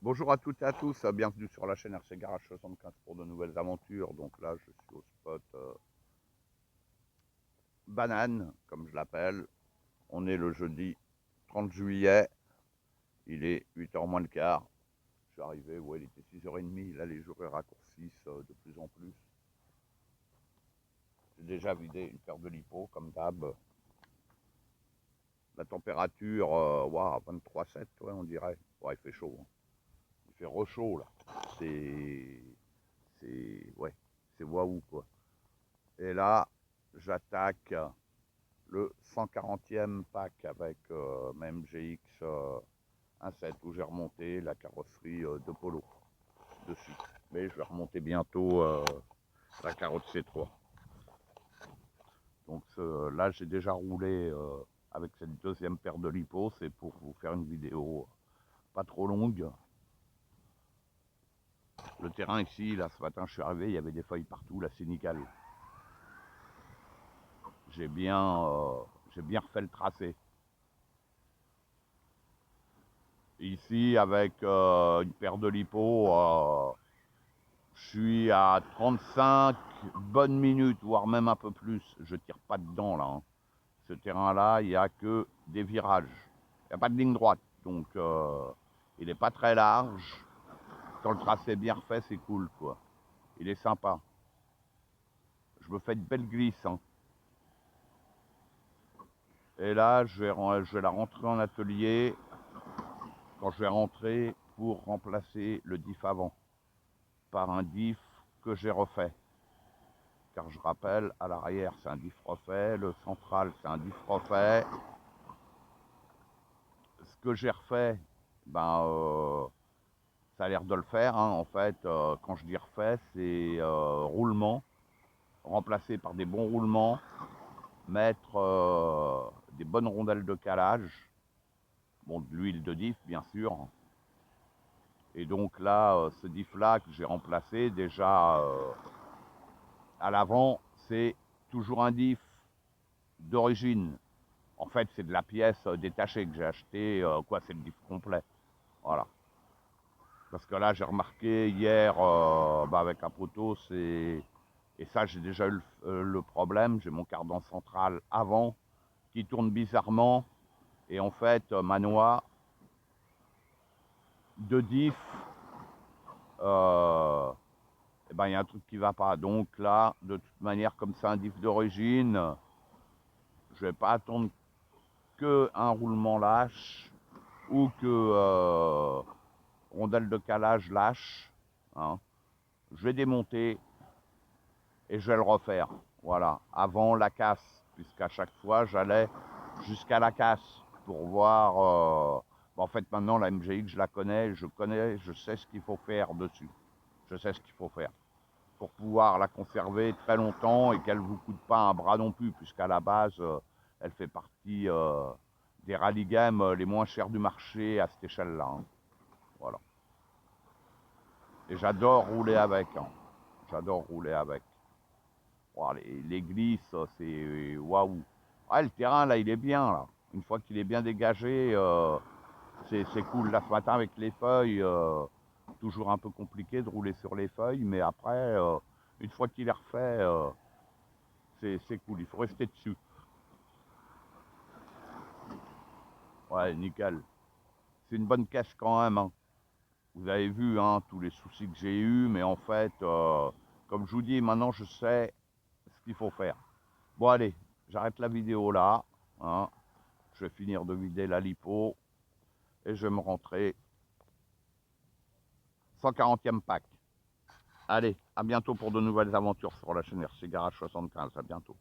Bonjour à toutes et à tous, bienvenue sur la chaîne RC Garage 75 pour de nouvelles aventures. Donc là, je suis au spot Banane, comme je l'appelle. On est le jeudi 30 juillet, il est 8h moins le quart. Je suis arrivé, ouais, il était 6h30, là les jours raccourcissent de plus en plus. J'ai déjà vidé une paire de lipo, comme d'hab. La température, wow, 23,7, ouais, on dirait. Ouais, il fait chaud, hein. Il fait re-chaud, là. Ouais, c'est waouh, quoi. Et là, j'attaque le 140e pack avec ma MGX 1.7 où j'ai remonté la carrosserie de Polo dessus. Mais je vais remonter bientôt la carotte C3. Donc là, j'ai déjà roulé avec cette deuxième paire de lipo. C'est pour vous faire une vidéo pas trop longue. Le terrain ici, là, ce matin, je suis arrivé, il y avait des feuilles partout. Là, c'est nickel. J'ai bien refait le tracé. Ici, avec une paire de lipo, je suis à 35 bonnes minutes, voire même un peu plus. Je tire pas dedans, là, hein. Ce terrain-là, il n'y a que des virages. Il n'y a pas de ligne droite. Donc, il n'est pas très large. Quand le tracé est bien refait, c'est cool, quoi. Il est sympa. Je me fais de belles glisses, hein. Et là, je vais la rentrer en atelier quand je vais rentrer pour remplacer le diff avant par un diff que j'ai refait. Car je rappelle, à l'arrière c'est un diff refait, le central c'est un diff refait. Ce que j'ai refait, ça a l'air de le faire, hein. En fait, quand je dis refait, c'est roulement, remplacé par des bons roulements, mettre des bonnes rondelles de calage, bon, de l'huile de diff bien sûr. Et donc là, ce diff là que j'ai remplacé, déjà à l'avant, c'est toujours un diff d'origine. En fait, c'est de la pièce détachée que j'ai acheté, c'est le diff complet. Voilà. Parce que là, j'ai remarqué hier, avec un poteau, et ça, j'ai déjà eu le problème, j'ai mon cardan central avant qui tourne bizarrement, et en fait, ma noix de diff, il y a un truc qui va pas. Donc là, de toute manière, comme c'est un diff d'origine, je vais pas attendre que un roulement lâche ou que rondelle de calage lâche, hein. Je vais démonter et je vais le refaire. Voilà, avant la casse, puisqu'à chaque fois j'allais jusqu'à la casse pour voir. En fait, maintenant la MGX, je la connais, je sais ce qu'il faut faire dessus. Je sais ce qu'il faut faire pour pouvoir la conserver très longtemps et qu'elle ne vous coûte pas un bras non plus, puisqu'à la base, elle fait partie des rally games les moins chers du marché à cette échelle-là, hein. Voilà. Et j'adore rouler avec, hein. J'adore rouler avec. Oh, les glisses, c'est waouh. Ah, le terrain, là, il est bien, là. Une fois qu'il est bien dégagé, c'est cool. Là, ce matin, avec les feuilles, toujours un peu compliqué de rouler sur les feuilles, mais après, une fois qu'il est refait, c'est cool. Il faut rester dessus. Ouais, nickel. C'est une bonne caisse quand même, hein. Vous avez vu, hein, tous les soucis que j'ai eus, mais en fait, comme je vous dis, maintenant, je sais ce qu'il faut faire. Bon, allez, j'arrête la vidéo là, hein. Je vais finir de vider la lipo et je vais me rentrer 140e pack. Allez, à bientôt pour de nouvelles aventures sur la chaîne RC Garage 75. À bientôt.